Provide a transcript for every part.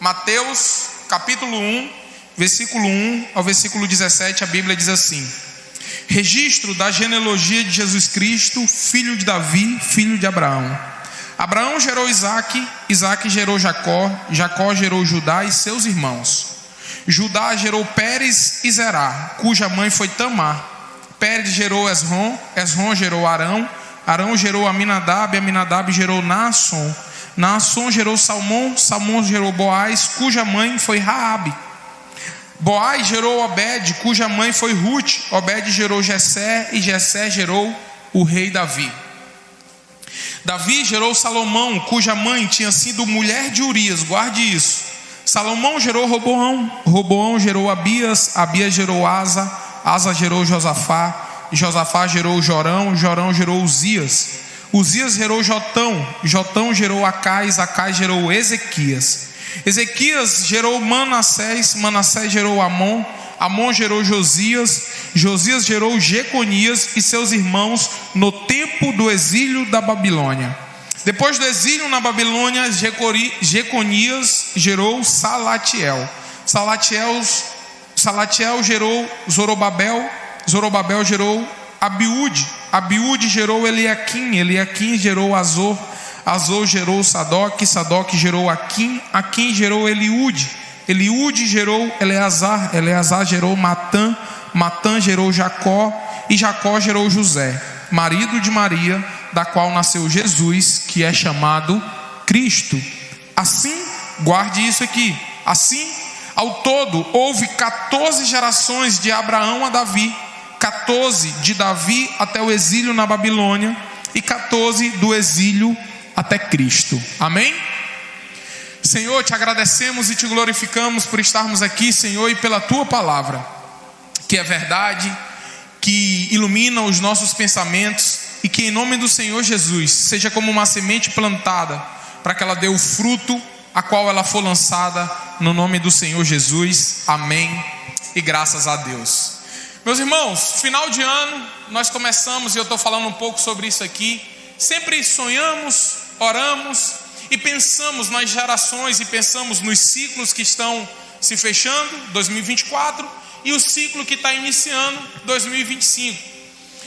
Mateus capítulo 1, versículo 1 ao versículo 17, a Bíblia diz assim: registro da genealogia de Jesus Cristo, filho de Davi, filho de Abraão. Abraão gerou Isaque, Isaque gerou Jacó, Jacó gerou Judá e seus irmãos. Judá gerou Pérez e Zerá, cuja mãe foi Tamar. Pérez gerou Esrom, Esrom gerou Arão, Arão gerou Aminadab, Aminadab gerou Naasson, Naasson gerou Salmão, Salmão gerou Boaz, cuja mãe foi Raabe. Boaz gerou Obed, cuja mãe foi Ruth. Obed gerou Jessé, e Jessé gerou o rei Davi. Davi gerou Salomão, cuja mãe tinha sido mulher de Urias, guarde isso. Salomão gerou Roboão, Roboão gerou Abias, Abias gerou Asa, Asa gerou Josafá, Josafá gerou Jorão, Jorão gerou Uzias, Uzias gerou Jotão, Jotão gerou Acais, Acais gerou Ezequias, Ezequias gerou Manassés, Manassés gerou Amon, Amon gerou Josias, Josias gerou Jeconias e seus irmãos no tempo do exílio da Babilônia. Depois do exílio na Babilônia, Jeconias gerou Salatiel, Salatiel gerou Zorobabel, Zorobabel gerou Abiúde, Abiúde gerou Eliaquim, Eliaquim gerou Azor, Azor gerou Sadoc, Sadoc gerou Aquim, Aquim gerou Eliúde, Eliúde gerou Eleazar, Eleazar gerou Matã, Matã gerou Jacó, e Jacó gerou José, marido de Maria, da qual nasceu Jesus, que é chamado Cristo. Assim, guarde isso aqui, assim, ao todo, houve 14 gerações de Abraão a Davi, 14 de Davi até o exílio na Babilônia, e 14 do exílio até Cristo. Amém? Senhor, te agradecemos e te glorificamos por estarmos aqui, Senhor, e pela tua palavra, que é verdade, que ilumina os nossos pensamentos, e que em nome do Senhor Jesus seja como uma semente plantada, para que ela dê o fruto a qual ela for lançada, no nome do Senhor Jesus. Amém e graças a Deus. Meus irmãos, final de ano nós começamos, e eu estou falando um pouco sobre isso aqui. Sempre sonhamos, oramos e pensamos nas gerações, e pensamos nos ciclos que estão se fechando, 2024, e o ciclo que está iniciando, 2025.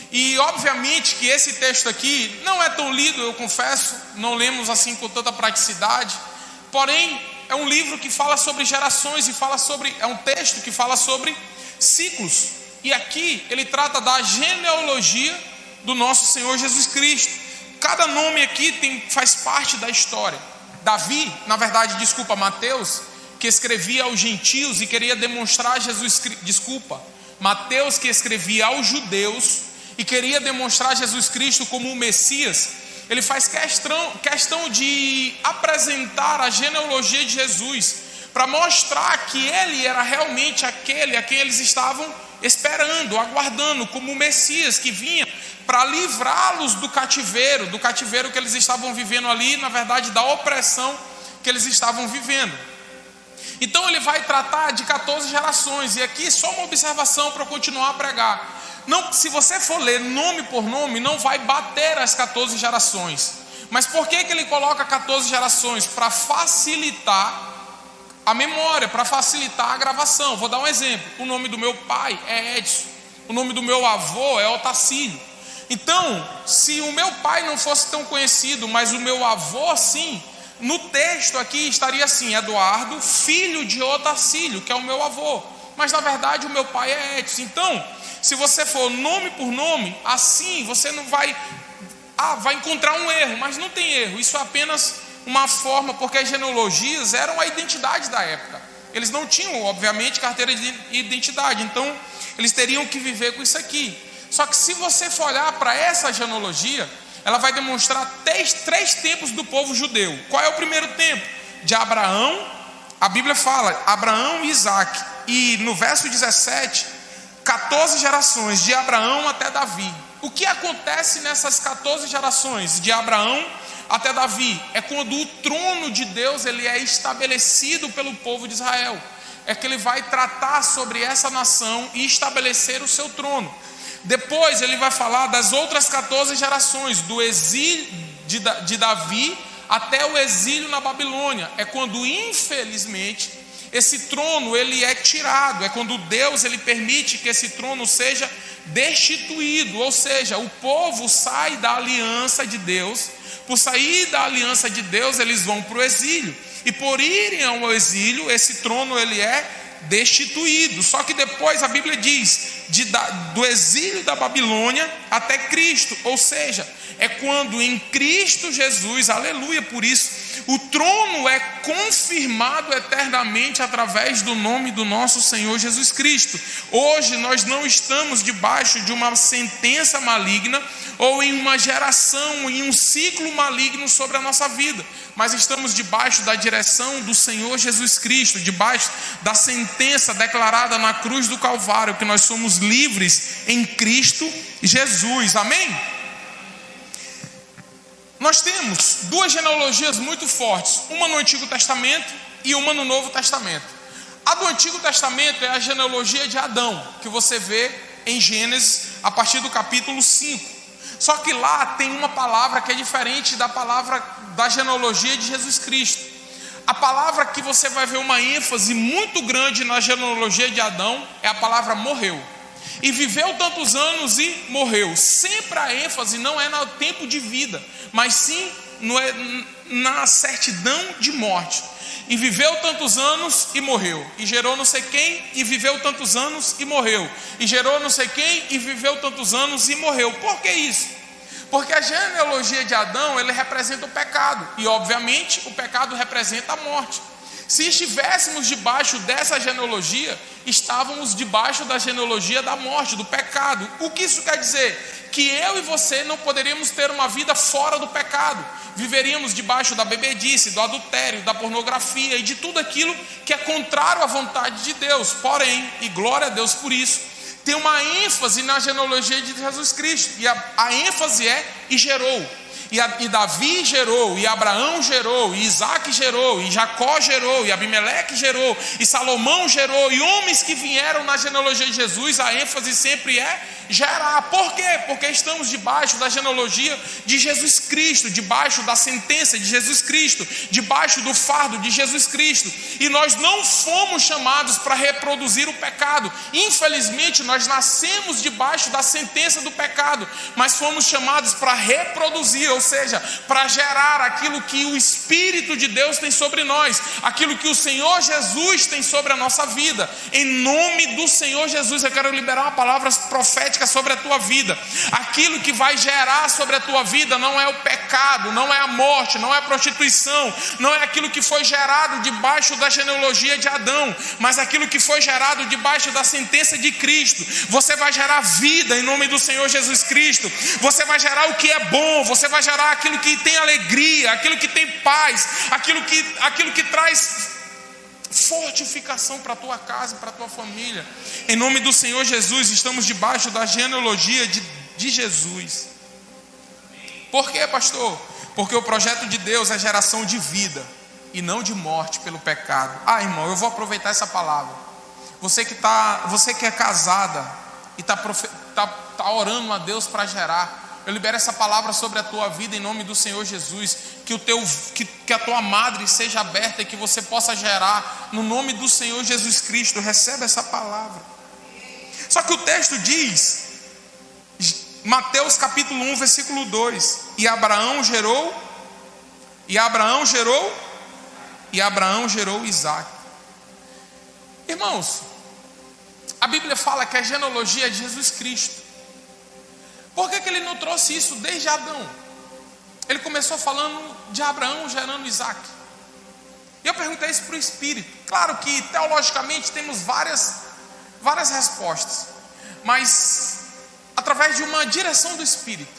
E obviamente que esse texto aqui não é tão lido, eu confesso, não lemos assim com tanta praticidade, porém é um livro que fala sobre gerações, e é um texto que fala sobre ciclos, e aqui ele trata da genealogia do nosso Senhor Jesus Cristo. Cada nome aqui faz parte da história. Mateus, que escrevia aos gentios e queria demonstrar Mateus, que escrevia aos judeus e queria demonstrar Jesus Cristo como o Messias, ele faz questão de apresentar a genealogia de Jesus, para mostrar que ele era realmente aquele a quem eles estavam esperando, aguardando, como o Messias que vinha para livrá-los do cativeiro que eles estavam vivendo ali, na verdade da opressão que eles estavam vivendo. Então ele vai tratar de 14 gerações, e aqui só uma observação para eu continuar a pregar. Não, se você for ler nome por nome, não vai bater as 14 gerações. Mas por que ele coloca 14 gerações? Para facilitar a memória, para facilitar a gravação. Vou dar um exemplo. O nome do meu pai é Edson, o nome do meu avô é Otacílio. Então, se o meu pai não fosse tão conhecido, mas o meu avô sim, no texto aqui estaria assim: Eduardo, filho de Otacílio, que é o meu avô. Mas na verdade o meu pai é Edson. Então, se você for nome por nome, assim você não vai encontrar um erro, mas não tem erro. Isso é apenas uma forma, porque as genealogias eram a identidade da época. Eles não tinham, obviamente, carteira de identidade, então eles teriam que viver com isso aqui. Só que se você for olhar para essa genealogia, ela vai demonstrar três tempos do povo judeu. Qual é o primeiro tempo? De Abraão, a Bíblia fala Abraão e Isaque, e no verso 17, 14 gerações, de Abraão até Davi. O que acontece nessas 14 gerações, de Abraão até Davi? É quando o trono de Deus ele é estabelecido pelo povo de Israel. É que ele vai tratar sobre essa nação e estabelecer o seu trono. Depois ele vai falar das outras 14 gerações, do exílio de Davi até o exílio na Babilônia. É quando, infelizmente, esse trono ele é tirado. É quando Deus ele permite que esse trono seja destituído. Ou seja, o povo sai da aliança de Deus. Por sair da aliança de Deus, eles vão para o exílio. E por irem ao exílio, esse trono ele é destituído. Só que depois a Bíblia diz do exílio da Babilônia até Cristo, ou seja, é quando em Cristo Jesus, aleluia, por isso o trono é confirmado eternamente através do nome do nosso Senhor Jesus Cristo. Hoje nós não estamos debaixo de uma sentença maligna ou em uma geração, em um ciclo maligno sobre a nossa vida, mas estamos debaixo da direção do Senhor Jesus Cristo, debaixo da sentença declarada na cruz do Calvário, que nós somos livres em Cristo Jesus, amém? Nós temos duas genealogias muito fortes, uma no Antigo Testamento e uma no Novo Testamento. A do Antigo Testamento é a genealogia de Adão, que você vê em Gênesis a partir do capítulo 5. Só que lá tem uma palavra que é diferente da palavra da genealogia de Jesus Cristo. A palavra que você vai ver uma ênfase muito grande na genealogia de Adão é a palavra morreu. E viveu tantos anos e morreu. Sempre a ênfase não é no tempo de vida, mas sim na certidão de morte. E viveu tantos anos e morreu. E gerou não sei quem e viveu tantos anos e morreu. E gerou não sei quem e viveu tantos anos e morreu. Por que isso? Porque a genealogia de Adão, ele representa o pecado. E obviamente o pecado representa a morte. Se estivéssemos debaixo dessa genealogia, estávamos debaixo da genealogia da morte, do pecado. O que isso quer dizer? Que eu e você não poderíamos ter uma vida fora do pecado. Viveríamos debaixo da bebedice, do adultério, da pornografia e de tudo aquilo que é contrário à vontade de Deus. Porém, e glória a Deus por isso, tem uma ênfase na genealogia de Jesus Cristo. E a ênfase é e gerou. E Davi gerou, e Abraão gerou, e Isaac gerou, e Jacó gerou, e Abimeleque gerou, e Salomão gerou, e homens que vieram na genealogia de Jesus, a ênfase sempre é gerar. Por quê? Porque estamos debaixo da genealogia de Jesus Cristo, debaixo da sentença de Jesus Cristo, debaixo do fardo de Jesus Cristo, e nós não fomos chamados para reproduzir o pecado. Infelizmente nós nascemos debaixo da sentença do pecado, mas fomos chamados para reproduzir, ou seja, para gerar aquilo que o Espírito de Deus tem sobre nós, aquilo que o Senhor Jesus tem sobre a nossa vida. Em nome do Senhor Jesus, eu quero liberar uma palavra profética sobre a tua vida. Aquilo que vai gerar sobre a tua vida não é o pecado, não é a morte, não é a prostituição, não é aquilo que foi gerado debaixo da genealogia de Adão, mas aquilo que foi gerado debaixo da sentença de Cristo. Você vai gerar vida em nome do Senhor Jesus Cristo. Você vai gerar o que é bom, você vai gerar aquilo que tem alegria, aquilo que tem paz, aquilo que traz fortificação para a tua casa, para a tua família. Em nome do Senhor Jesus, estamos debaixo da genealogia de Jesus. Por quê, pastor? Porque o projeto de Deus é geração de vida e não de morte pelo pecado. Irmão, eu vou aproveitar essa palavra. Você que é casada e está orando a Deus para gerar, eu libero essa palavra sobre a tua vida em nome do Senhor Jesus. Que a tua madre seja aberta e que você possa gerar no nome do Senhor Jesus Cristo. Recebe essa palavra. Só que o texto diz, Mateus capítulo 1 versículo 2: E Abraão gerou Isaac. Irmãos, a Bíblia fala que a genealogia é de Jesus Cristo. Por que ele não trouxe isso desde Adão? Ele começou falando de Abraão gerando Isaac. E eu perguntei isso para o Espírito. Claro que teologicamente temos várias respostas, mas através de uma direção do Espírito.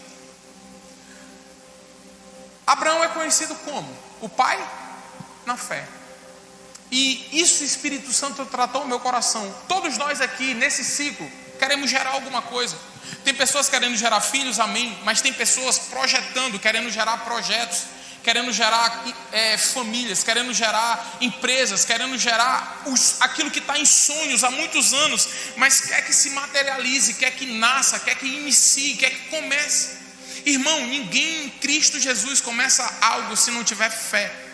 Abraão é conhecido como o pai na fé. E isso o Espírito Santo tratou o meu coração. Todos nós aqui nesse ciclo queremos gerar alguma coisa. Tem pessoas querendo gerar filhos, amém. Mas tem pessoas projetando, querendo gerar projetos, querendo gerar famílias, querendo gerar empresas, querendo gerar aquilo que está em sonhos há muitos anos, mas quer que se materialize, quer que nasça, quer que inicie, quer que comece. Irmão, ninguém em Cristo Jesus começa algo se não tiver fé.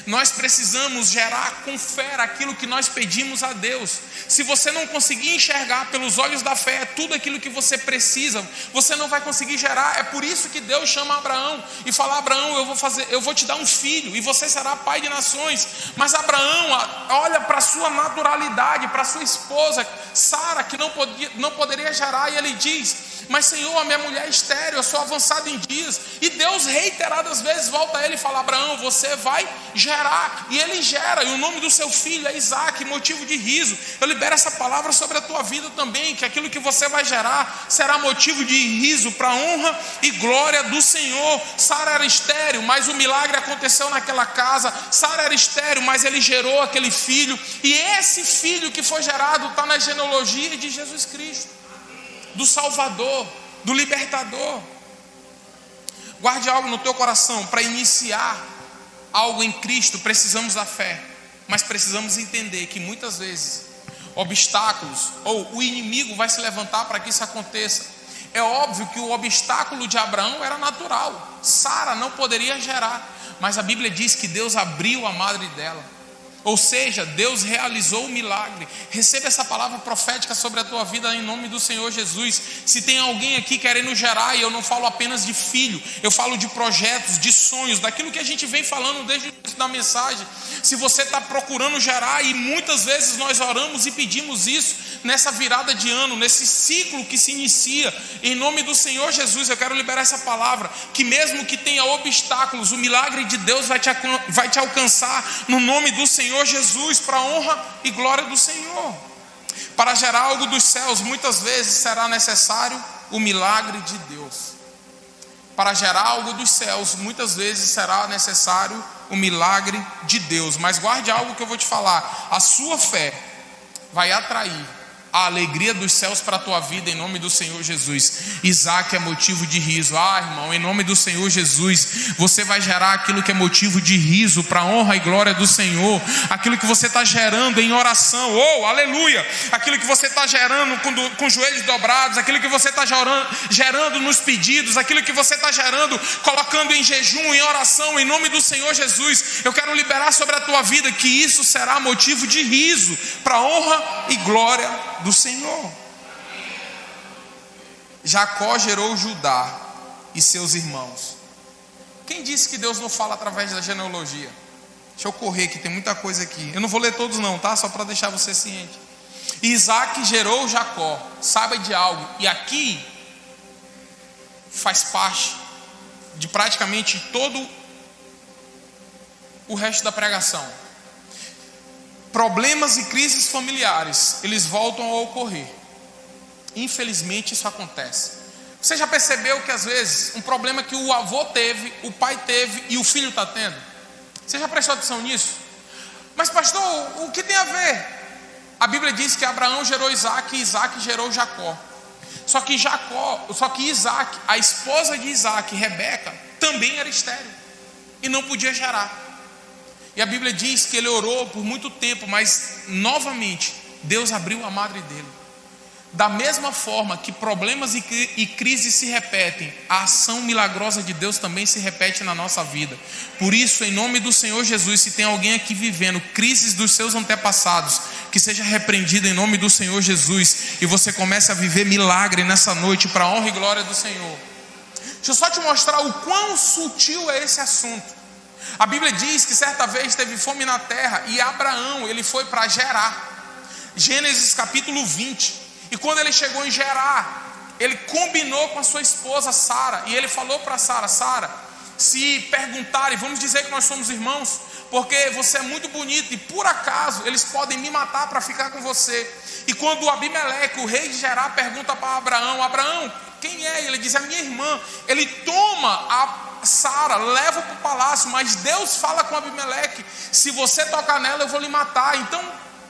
Nós precisamos gerar com fé aquilo que nós pedimos a Deus. Se você não conseguir enxergar pelos olhos da fé tudo aquilo que você precisa, você não vai conseguir gerar. É por isso que Deus chama Abraão e fala: Abraão, eu vou te dar um filho e você será pai de nações. Mas Abraão olha para a sua naturalidade, para a sua esposa Sara, que não poderia gerar, e ele diz: mas Senhor, a minha mulher é estéril, eu sou avançado em dias. E Deus reiteradas vezes volta a ele e fala: Abraão, você vai gerar. E ele gera, e o nome do seu filho é Isaac, motivo de riso. Eu libero essa palavra sobre a tua vida também, que aquilo que você vai gerar será motivo de riso para a honra e glória do Senhor. Sara era estéril, mas o milagre aconteceu naquela casa. Sara era estéril, mas ele gerou aquele filho, e esse filho que foi gerado está na genealogia de Jesus Cristo, do Salvador, do Libertador. Guarde algo no teu coração: para iniciar algo em Cristo precisamos da fé, mas precisamos entender que muitas vezes obstáculos ou o inimigo vai se levantar para que isso aconteça. É óbvio que o obstáculo de Abraão era natural, Sara não poderia gerar, mas a Bíblia diz que Deus abriu a madre dela. Ou seja, Deus realizou o milagre. Receba essa palavra profética sobre a tua vida em nome do Senhor Jesus. Se tem alguém aqui querendo gerar, e eu não falo apenas de filho, eu falo de projetos, de sonhos, daquilo que a gente vem falando desde o início da mensagem. Se você está procurando gerar, e muitas vezes nós oramos e pedimos isso nessa virada de ano, nesse ciclo que se inicia, em nome do Senhor Jesus, eu quero liberar essa palavra, que mesmo que tenha obstáculos, o milagre de Deus vai te alcançar no nome do Senhor Jesus, para a honra e glória do Senhor. Para gerar algo dos céus, muitas vezes será necessário o milagre de Deus. Para gerar algo dos céus, muitas vezes será necessário o milagre de Deus. Mas guarde algo que eu vou te falar: a sua fé vai atrair a alegria dos céus para a tua vida em nome do Senhor Jesus. Isaac é motivo de riso. Irmão, em nome do Senhor Jesus, você vai gerar aquilo que é motivo de riso para a honra e glória do Senhor. Aquilo que você está gerando em oração, aleluia. Aquilo que você está gerando com os joelhos dobrados, aquilo que você está gerando nos pedidos, aquilo que você está gerando, colocando em jejum, em oração, em nome do Senhor Jesus. Eu quero liberar sobre a tua vida que isso será motivo de riso para a honra e glória do Senhor. Jacó gerou Judá e seus irmãos. Quem disse que Deus não fala através da genealogia? Deixa eu correr que tem muita coisa aqui. Eu não vou ler todos não, tá? Só para deixar você ciente. Isaac gerou Jacó. Saiba de algo, e aqui faz parte de praticamente todo o resto da pregação. Problemas e crises familiares, eles voltam a ocorrer. Infelizmente isso acontece. Você já percebeu que às vezes um problema que o avô teve, o pai teve e o filho está tendo? Você já prestou atenção nisso? Mas pastor, o que tem a ver? A Bíblia diz que Abraão gerou Isaac e Isaac gerou Jacó. Só que Isaac, a esposa de Isaac, Rebeca, também era estéril e não podia gerar. E a Bíblia diz que ele orou por muito tempo, mas novamente Deus abriu a madre dele. Da mesma forma que problemas e crises se repetem, a ação milagrosa de Deus também se repete na nossa vida. Por isso, em nome do Senhor Jesus, se tem alguém aqui vivendo crises dos seus antepassados, que seja repreendido em nome do Senhor Jesus, e você comece a viver milagre nessa noite para a honra e glória do Senhor. Deixa eu só te mostrar o quão sutil é esse assunto. A Bíblia diz que certa vez teve fome na terra e Abraão, ele foi para Gerar. Gênesis capítulo 20. E quando ele chegou em Gerar, ele combinou com a sua esposa Sara. E ele falou para Sara: Sara, se perguntarem, vamos dizer que nós somos irmãos, porque você é muito bonito e por acaso eles podem me matar para ficar com você. E quando Abimeleque, o rei de Gerar, pergunta para Abraão: Abraão, quem é? Ele diz: é minha irmã. Ele toma a Sara, leva para o palácio, mas Deus fala com Abimeleque: se você tocar nela eu vou lhe matar, então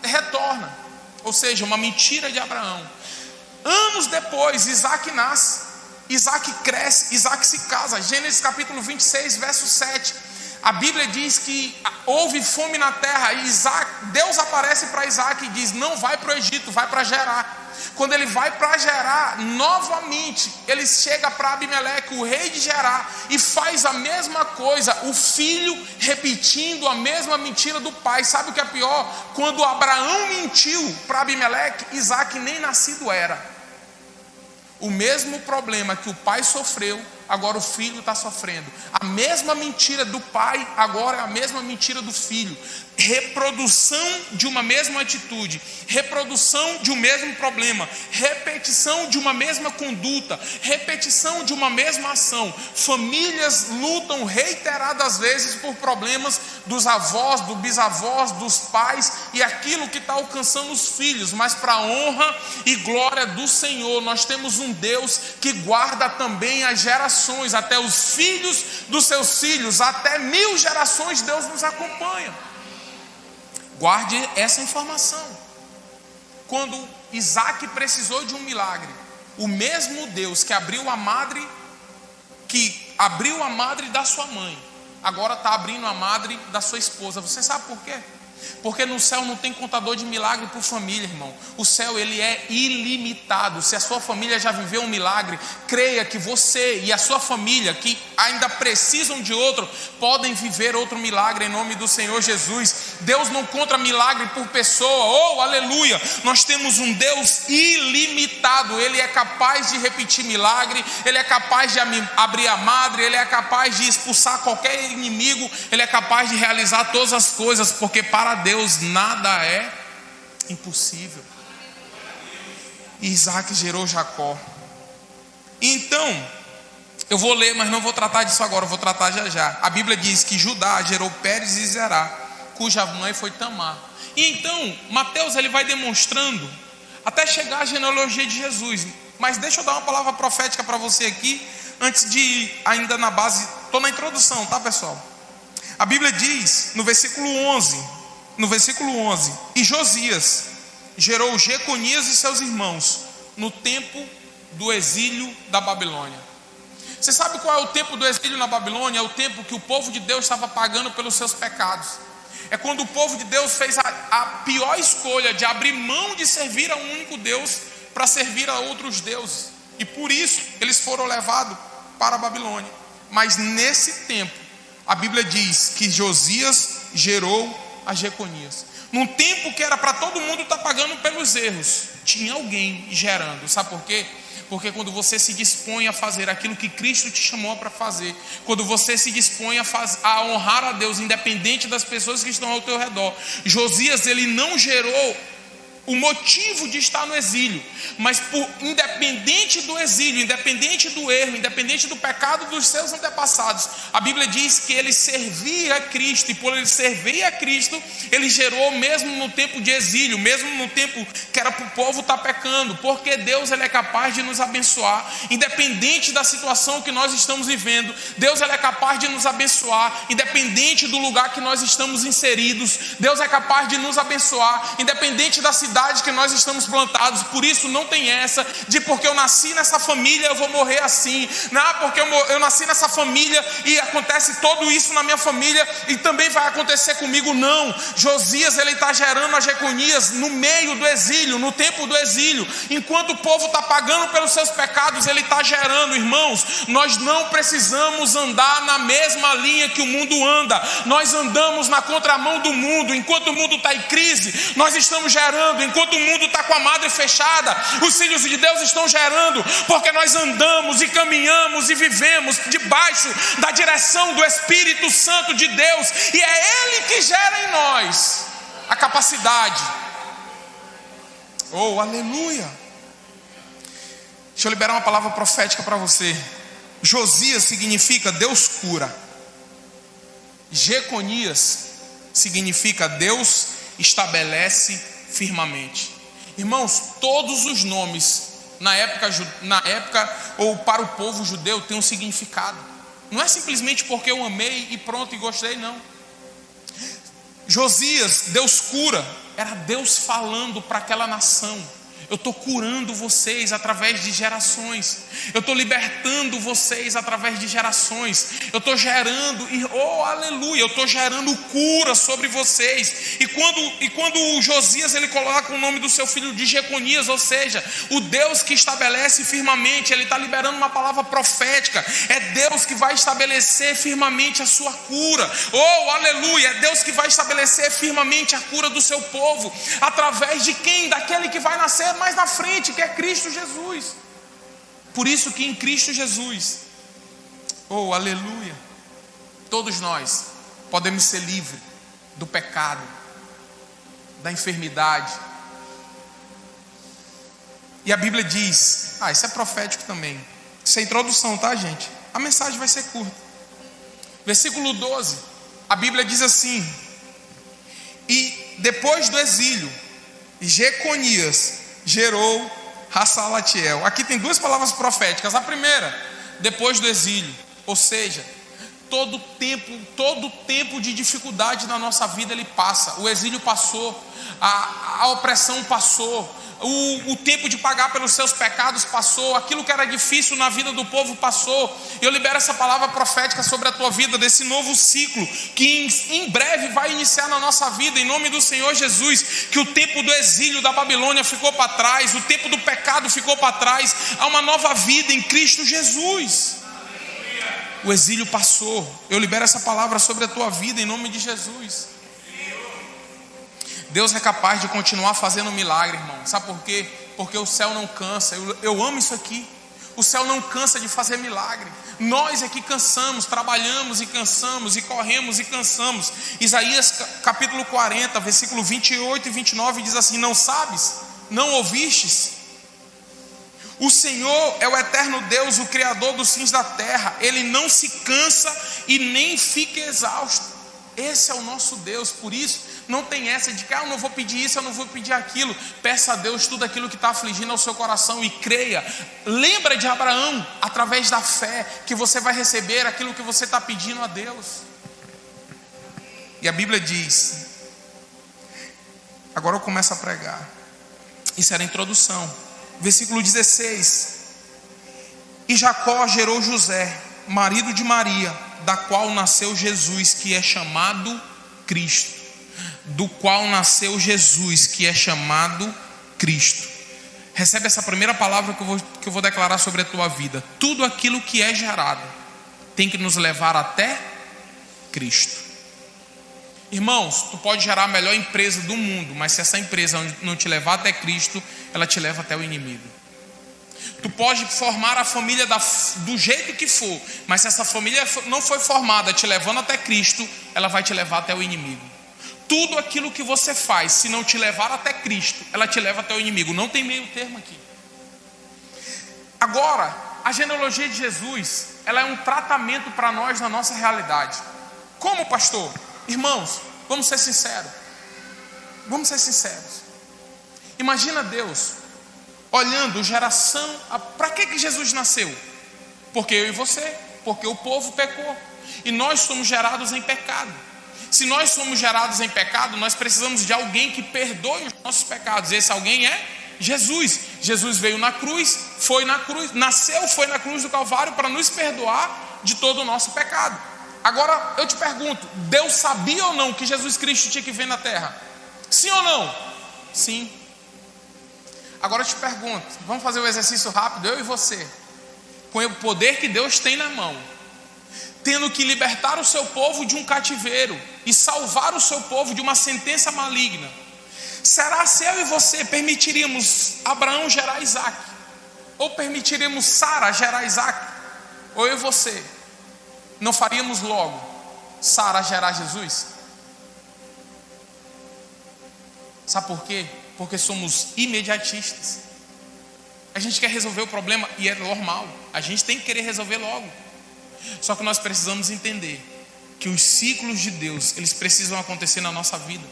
retorna. Ou seja, uma mentira de Abraão. Anos depois, Isaac nasce, Isaac cresce, Isaac se casa. Gênesis capítulo 26, verso 7. A Bíblia diz que houve fome na terra e Deus aparece para Isaac e diz: não vai para o Egito, vai para Gerar. Quando ele vai para Gerar, novamente ele chega para Abimeleque, o rei de Gerar, e faz a mesma coisa, o filho repetindo a mesma mentira do pai. Sabe o que é pior? Quando Abraão mentiu para Abimeleque, Isaac nem nascido era. O mesmo problema que o pai sofreu, agora o filho está sofrendo. A mesma mentira do pai, agora é a mesma mentira do filho. Reprodução de uma mesma atitude, reprodução de um mesmo problema, repetição de uma mesma conduta, repetição de uma mesma ação. Famílias lutam reiteradas vezes por problemas dos avós, dos bisavós, dos pais, e aquilo que está alcançando os filhos. Mas para a honra e glória do Senhor, nós temos um Deus que guarda também as gerações, até os filhos dos seus filhos, até 1000 gerações Deus nos acompanha. Guarde essa informação. Quando Isaac precisou de um milagre, o mesmo Deus que abriu a madre da sua mãe, agora está abrindo a madre da sua esposa. Você sabe por quê? Porque no céu não tem contador de milagre por família, irmão. O céu, ele é ilimitado. Se a sua família já viveu um milagre, creia que você e a sua família, que ainda precisam de outro, podem viver outro milagre em nome do Senhor Jesus. Deus não conta milagre por pessoa. Oh, aleluia! Nós temos um Deus ilimitado. Ele é capaz de repetir milagre, ele é capaz de abrir a madre, ele é capaz de expulsar qualquer inimigo, ele é capaz de realizar todas as coisas, porque para Deus nada é impossível. Isaac gerou Jacó. Então, eu vou ler, mas não vou tratar disso agora, eu vou tratar já já. A Bíblia diz que Judá gerou Pérez e Zerá, cuja mãe foi Tamar. E então, Mateus, ele vai demonstrando até chegar à genealogia de Jesus. Mas deixa eu dar uma palavra profética para você aqui, antes de ainda na base, estou na introdução, tá, pessoal? A Bíblia diz no versículo 11, e Josias gerou Jeconias e seus irmãos no tempo do exílio da Babilônia. Você sabe qual é o tempo do exílio na Babilônia? É o tempo que o povo de Deus estava pagando pelos seus pecados. É quando o povo de Deus fez a pior escolha de abrir mão de servir a um único Deus para servir a outros deuses. E por isso eles foram levados para a Babilônia. Mas nesse tempo, a Bíblia diz que Josias gerou a Jeconias. Num tempo que era para todo mundo estar pagando pelos erros, tinha alguém gerando. Sabe por quê? Porque quando você se dispõe a fazer aquilo que Cristo te chamou para fazer, quando você se dispõe a honrar a Deus, independente das pessoas que estão ao teu redor. Josias, ele não gerou o motivo de estar no exílio, mas independente do exílio, independente do erro, independente do pecado dos seus antepassados, a Bíblia diz que ele servia a Cristo, e por ele servir a Cristo, ele gerou mesmo no tempo de exílio, mesmo no tempo que era para o povo estar pecando, porque Deus, ele é capaz de nos abençoar, independente da situação que nós estamos vivendo. Deus, ele é capaz de nos abençoar, independente do lugar que nós estamos inseridos. Deus é capaz de nos abençoar, independente da cidade que nós estamos plantados. Por isso não tem essa de porque eu nasci nessa família eu vou morrer assim, não, porque eu nasci nessa família e acontece tudo isso na minha família e também vai acontecer comigo. Não, Josias, ele está gerando a Jeconias no meio do exílio, no tempo do exílio, enquanto o povo está pagando pelos seus pecados, ele está gerando. Irmãos, nós não precisamos andar na mesma linha que o mundo anda. Nós andamos na contramão do mundo. Enquanto o mundo está em crise, nós estamos gerando. Enquanto o mundo está com a madre fechada, os filhos de Deus estão gerando, porque nós andamos e caminhamos e vivemos debaixo da direção do Espírito Santo de Deus, e é Ele que gera em nós a capacidade. Oh, aleluia! Deixa eu liberar uma palavra profética para você. Josias significa Deus cura. Jeconias significa Deus estabelece firmemente. Irmãos, todos os nomes na época ou para o povo judeu tem um significado. Não é simplesmente porque eu amei e pronto e gostei, não. Josias, Deus cura, era Deus falando para aquela nação: Eu estou curando vocês através de gerações. Eu estou libertando vocês através de gerações. Eu estou gerando, oh aleluia, eu estou gerando cura sobre vocês. E quando Josias ele coloca o nome do seu filho de Jeconias, ou seja, o Deus que estabelece firmemente, ele está liberando uma palavra profética. É Deus que vai estabelecer firmemente a sua cura. Oh aleluia, é Deus que vai estabelecer firmemente a cura do seu povo. Através de quem? Daquele que vai nascer mais na frente, que é Cristo Jesus. Por isso que em Cristo Jesus, oh aleluia, todos nós podemos ser livres do pecado, da enfermidade. E a Bíblia diz, isso é profético também, isso é introdução, tá gente? A mensagem vai ser curta. Versículo 12, a Bíblia diz assim: e depois do exílio, Jeconias gerou Hassalatiel. Aqui tem duas palavras proféticas. A primeira, depois do exílio, ou seja, todo tempo de dificuldade na nossa vida ele passa. O exílio passou, a opressão passou, o tempo de pagar pelos seus pecados passou, aquilo que era difícil na vida do povo passou. Eu libero essa palavra profética sobre a tua vida, desse novo ciclo que em breve vai iniciar na nossa vida, em nome do Senhor Jesus. Que o tempo do exílio da Babilônia ficou para trás, o tempo do pecado ficou para trás. Há uma nova vida em Cristo Jesus. O exílio passou. Eu libero essa palavra sobre a tua vida em nome de Jesus. Deus é capaz de continuar fazendo milagre, irmão. Sabe por quê? Porque o céu não cansa. Eu amo isso aqui. O céu não cansa de fazer milagre. Nós é que cansamos, trabalhamos e cansamos, e corremos e cansamos. Isaías capítulo 40, versículo 28 e 29 diz assim: não sabes? Não ouvistes? O Senhor é o eterno Deus, o Criador dos fins da terra. Ele não se cansa e nem fica exausto. Esse é o nosso Deus. Por isso, não tem essa de que eu não vou pedir isso, eu não vou pedir aquilo. Peça a Deus tudo aquilo que está afligindo ao seu coração e creia. Lembra de Abraão, através da fé, que você vai receber aquilo que você está pedindo a Deus. E a Bíblia diz, agora eu começo a pregar. Isso era a introdução. Versículo 16: e Jacó gerou José, marido de Maria, da qual nasceu Jesus, que é chamado Cristo. Do qual nasceu Jesus, que é chamado Cristo. Recebe essa primeira palavra que eu vou declarar sobre a tua vida. Tudo aquilo que é gerado tem que nos levar até Cristo. Irmãos, tu pode gerar a melhor empresa do mundo, mas se essa empresa não te levar até Cristo, ela te leva até o inimigo. Tu pode formar a família do jeito que for, mas se essa família não foi formada te levando até Cristo, ela vai te levar até o inimigo. Tudo aquilo que você faz, se não te levar até Cristo, ela te leva até o inimigo. Não tem meio termo aqui. Agora, a genealogia de Jesus, ela é um tratamento para nós na nossa realidade. Como, pastor? Irmãos, vamos ser sinceros. Vamos ser sinceros. Imagina Deus olhando geração. Para que Jesus nasceu? Porque eu e você. Porque o povo pecou. E nós somos gerados em pecado. Se nós somos gerados em pecado, nós precisamos de alguém que perdoe os nossos pecados. Esse alguém é Jesus. Jesus veio na cruz, foi na cruz, nasceu, foi na cruz do Calvário para nos perdoar de todo o nosso pecado. Agora eu te pergunto, Deus sabia ou não que Jesus Cristo tinha que vir na terra? Sim ou não? Sim. Agora eu te pergunto, vamos fazer um exercício rápido, eu e você, com o poder que Deus tem na mão, tendo que libertar o seu povo de um cativeiro e salvar o seu povo de uma sentença maligna. Será se eu e você permitiríamos Abraão gerar Isaac? Ou permitiríamos Sara gerar Isaac? Ou eu e você não faríamos logo Sara gerar Jesus? Sabe por quê? Porque somos imediatistas. A gente quer resolver o problema e é normal. A gente tem que querer resolver logo. Só que nós precisamos entender que os ciclos de Deus, eles precisam acontecer na nossa vida.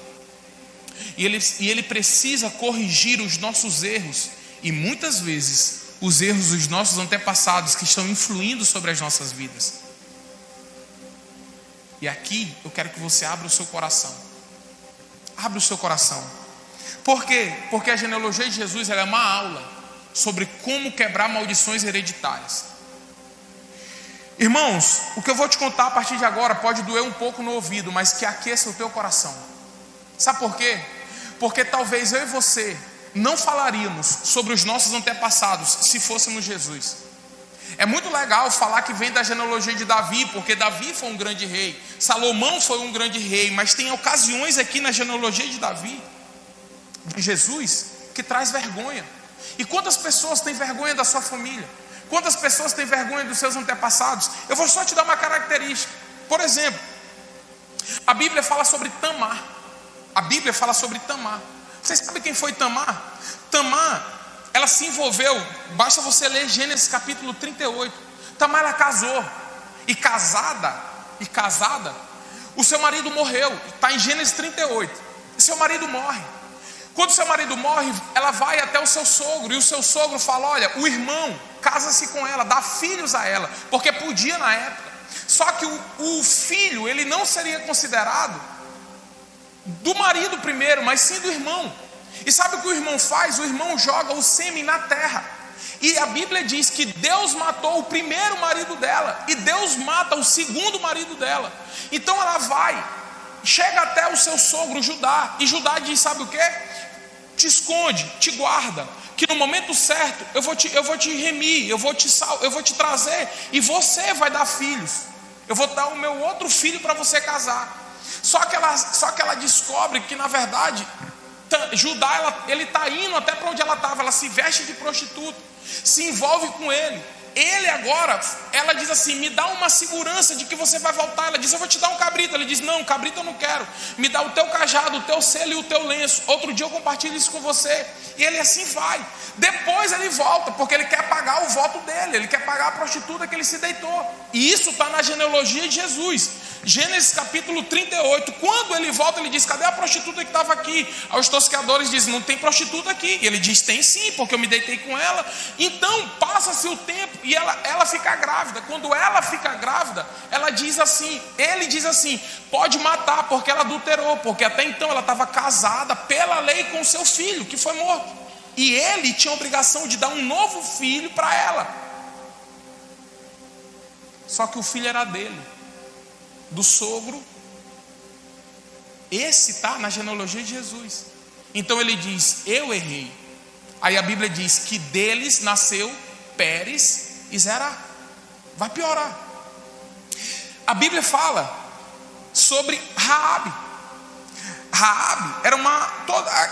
E ele precisa corrigir os nossos erros. E muitas vezes, os erros dos nossos antepassados que estão influindo sobre as nossas vidas. E aqui, eu quero que você abra o seu coração. Abra o seu coração. Por quê? Porque a genealogia de Jesus ela é uma aula sobre como quebrar maldições hereditárias. Irmãos, o que eu vou te contar a partir de agora pode doer um pouco no ouvido, mas que aqueça o teu coração. Sabe por quê? Porque talvez eu e você não falaríamos sobre os nossos antepassados se fôssemos Jesus. É muito legal falar que vem da genealogia de Davi, porque Davi foi um grande rei, Salomão foi um grande rei, mas tem ocasiões aqui na genealogia de Davi, de Jesus, que traz vergonha. E quantas pessoas têm vergonha da sua família? Quantas pessoas têm vergonha dos seus antepassados? Eu vou só te dar uma característica. Por exemplo, a Bíblia fala sobre Tamar. A Bíblia fala sobre Tamar. Vocês sabem quem foi Tamar? Tamar, ela se envolveu, basta você ler Gênesis capítulo 38. Tamar, ela casou. E casada, o seu marido morreu. Está em Gênesis 38. E seu marido morre. Quando seu marido morre, ela vai até o seu sogro. E o seu sogro fala: olha, o irmão casa-se com ela, dá filhos a ela, porque podia na época. Só que o filho, ele não seria considerado do marido primeiro, mas sim do irmão. E sabe o que o irmão faz? O irmão joga o sêmen na terra. E a Bíblia diz que Deus matou o primeiro marido dela, e Deus mata o segundo marido dela. Então ela vai, chega até o seu sogro Judá, e Judá diz: sabe o que? Te esconde, te guarda, que no momento certo eu vou te remir, eu vou te trazer, e você vai dar filhos. Eu vou dar o meu outro filho para você casar. Só que ela descobre que na verdade Judá, ele está indo até para onde ela estava. Ela se veste de prostituta, se envolve com ele. Ele agora, ela diz assim: me dá uma segurança de que você vai voltar. Ela diz: eu vou te dar um cabrito. Ele diz: não, cabrito eu não quero. Me dá o teu cajado, o teu selo e o teu lenço. Outro dia eu compartilho isso com você. E ele assim vai. Depois ele volta, porque ele quer pagar o voto dele. Ele quer pagar a prostituta que ele se deitou. E isso está na genealogia de Jesus. Gênesis capítulo 38. Quando ele volta, ele diz: cadê a prostituta que estava aqui? Aí os tosqueadores dizem: não tem prostituta aqui. E ele diz: tem sim, porque eu me deitei com ela. Então passa-se o tempo e ela fica grávida. Quando ela fica grávida, ela diz assim, ele diz assim: pode matar, porque ela adulterou. Porque até então ela estava casada pela lei com o seu filho, que foi morto. E ele tinha a obrigação de dar um novo filho para ela. Só que o filho era dele, do sogro. Esse está na genealogia de Jesus. Então ele diz: eu errei. Aí a Bíblia diz que deles nasceu Pérez e Zerá. Vai piorar. A Bíblia fala sobre Raabe. Raabe era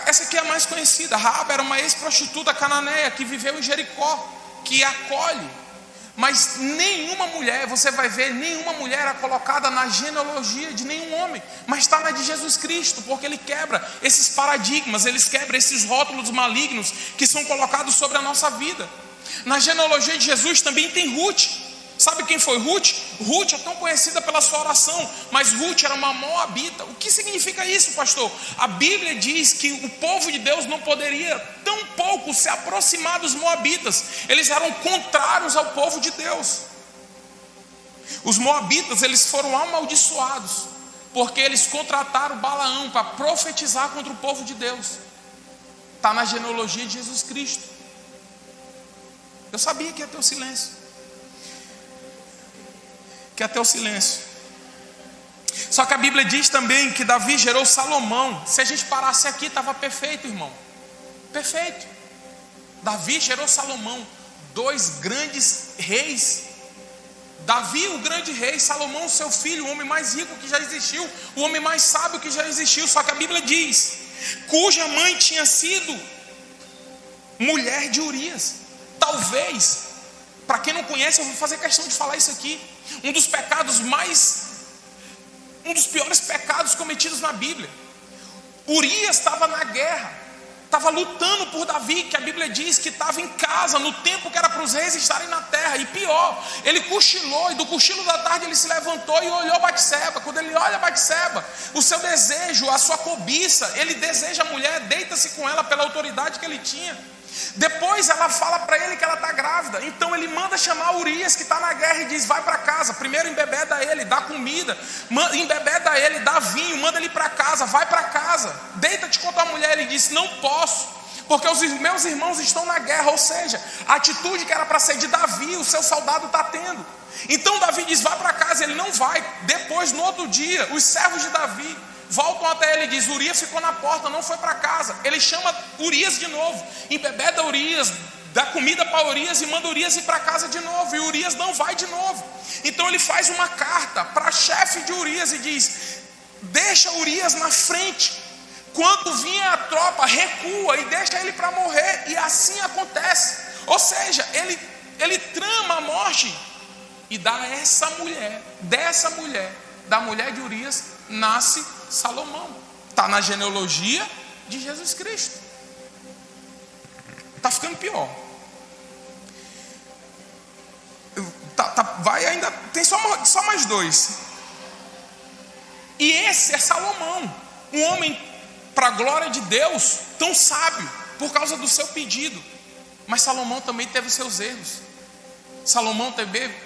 essa aqui é a mais conhecida. Raabe era uma ex-prostituta cananeia que viveu em Jericó, que acolhe. Mas nenhuma mulher, você vai ver, nenhuma mulher era colocada na genealogia de nenhum homem, mas está na de Jesus Cristo, porque ele quebra esses paradigmas, ele quebra esses rótulos malignos que são colocados sobre a nossa vida. Na genealogia de Jesus também tem Ruth. Sabe quem foi Ruth? Ruth é tão conhecida pela sua oração, mas Ruth era uma moabita. O que significa isso, pastor? A Bíblia diz que o povo de Deus não poderia tão pouco se aproximar dos moabitas. Eles eram contrários ao povo de Deus. Os moabitas, eles foram amaldiçoados, porque eles contrataram Balaão para profetizar contra o povo de Deus. Está na genealogia de Jesus Cristo. Eu sabia que ia ter o silêncio. Só que a Bíblia diz também que Davi gerou Salomão. Se a gente parasse aqui, estava perfeito, irmão. Perfeito. Davi gerou Salomão, 2 grandes reis. Davi, o grande rei, Salomão, seu filho, o homem mais rico que já existiu, o homem mais sábio que já existiu. Só que a Bíblia diz, cuja mãe tinha sido mulher de Urias. Talvez, para quem não conhece, eu vou fazer questão de falar isso aqui. Um dos piores pecados cometidos na Bíblia. Urias estava na guerra, estava lutando por Davi, que a Bíblia diz que estava em casa, no tempo que era para os reis estarem na terra. E pior, ele cochilou, e do cochilo da tarde ele se levantou e olhou Batseba. Quando ele olha Batseba, o seu desejo, a sua cobiça, ele deseja a mulher, deita-se com ela pela autoridade que ele tinha. Depois ela fala para ele que ela está grávida. Então ele manda chamar Urias, que está na guerra, e diz: vai para casa. Primeiro embebeda ele, dá comida, embebeda ele, dá vinho, manda ele para casa, vai para casa, deita-te com a tua mulher. Ele disse: não posso, porque os meus irmãos estão na guerra. Ou seja, a atitude que era para ser de Davi, o seu soldado está tendo. Então Davi diz: vai para casa. Ele não vai. Depois, no outro dia, os servos de Davi voltam até ele e diz: Urias ficou na porta, não foi para casa. Ele chama Urias de novo, embebeda Urias, dá comida para Urias e manda Urias ir para casa de novo. E Urias não vai de novo. Então ele faz uma carta para a chefe de Urias e diz: deixa Urias na frente, quando vinha a tropa, recua e deixa ele para morrer. E assim acontece. Ou seja, ele trama a morte e dá essa mulher, dessa mulher, da mulher de Urias, nasce Salomão. Está na genealogia de Jesus Cristo. Está ficando pior. Vai ainda, tem só mais dois. E esse é Salomão, um homem para a glória de Deus, tão sábio, por causa do seu pedido. Mas Salomão também teve seus erros. Salomão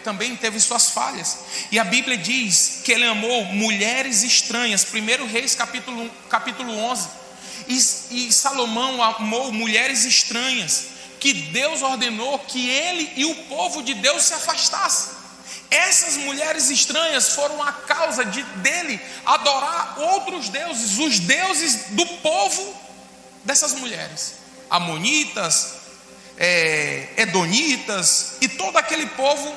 também teve suas falhas. E a Bíblia diz que ele amou mulheres estranhas. 1 Reis capítulo 11. E Salomão amou mulheres estranhas, que Deus ordenou que ele e o povo de Deus se afastassem. Essas mulheres estranhas foram a causa dele adorar outros deuses, os deuses do povo dessas mulheres. Amonitas, edonitas e todo aquele povo.